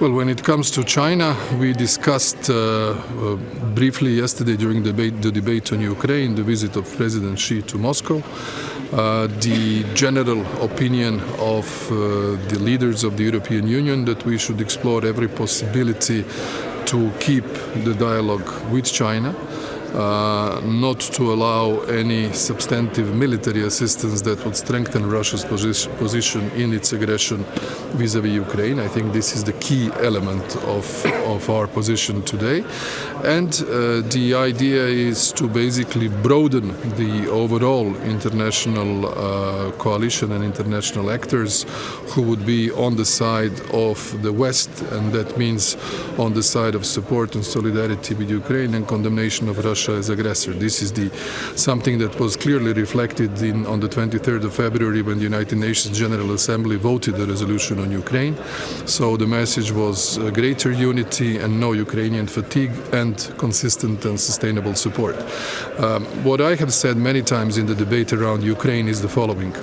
Well, when it comes to China, we discussed briefly yesterday during the debate on Ukraine, the visit of President Xi to Moscow. The general opinion of the leaders of the European Union that we should explore every possibility to keep the dialogue with China, not to allow any substantive military assistance that would strengthen Russia's position in its aggression vis-à-vis Ukraine. I think this is the key element of our position today. And the idea is to basically broaden the overall international coalition and international actors who would be on the side of the West, and that means on the side of support and solidarity with Ukraine and condemnation of Russia as aggressor. This is something that was clearly reflected on the 23rd of February when the United Nations General Assembly voted the resolution on Ukraine. So the message was greater unity and no Ukrainian fatigue, and consistent and sustainable support. What I have said many times in the debate around Ukraine is the following.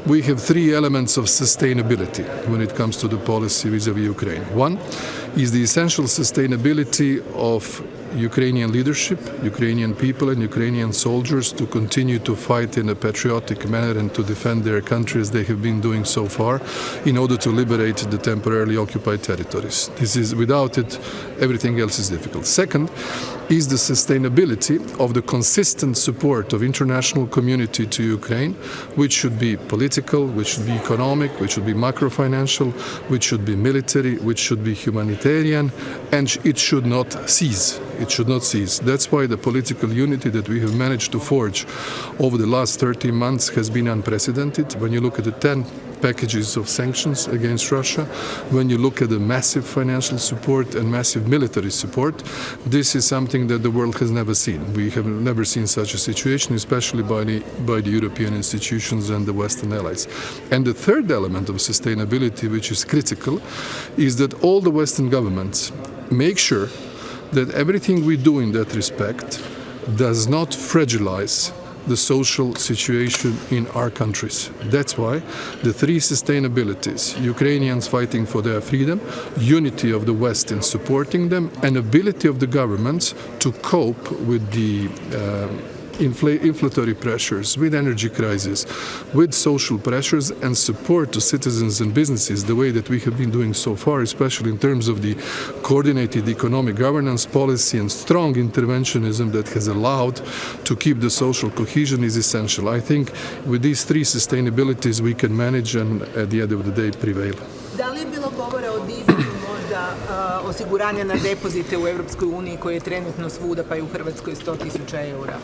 We have three elements of sustainability when it comes to the policy vis-à-vis Ukraine. One is the essential sustainability of Ukrainian leadership, Ukrainian people and Ukrainian soldiers to continue to fight in a patriotic manner and to defend their country as they have been doing so far in order to liberate the temporarily occupied territories. This is, without it, everything else is difficult. Second is the sustainability of the consistent support of international community to Ukraine, which should be political, which should be economic, which should be macro-financial, which should be military, which should be humanitarian, and it should not cease. It should not cease. That's why the political unity that we have managed to forge over the last 13 months has been unprecedented. When you look at the 10 packages of sanctions against Russia, when you look at the massive financial support and massive military support, this is something that the world has never seen. We have never seen such a situation, especially by the European institutions and the Western allies. And the third element of sustainability, which is critical, is that all the Western governments make sure that everything we do in that respect does not fragilize the social situation in our countries. That's why the three sustainabilities, Ukrainians fighting for their freedom, unity of the West in supporting them, and ability of the governments to cope with the inflationary pressures, with energy crisis, with social pressures, and support to citizens and businesses the way that we have been doing so far, especially in terms of the coordinated economic governance policy and strong interventionism that has allowed to keep the social cohesion is essential. I think with these three sustainabilities we can manage and at the end of the day prevail. Da li je bilo govora o dizanju možda osiguranja na depozite u Europskoj uniji koji je trenutno svuda pa i u Hrvatskoj 100.000 eura?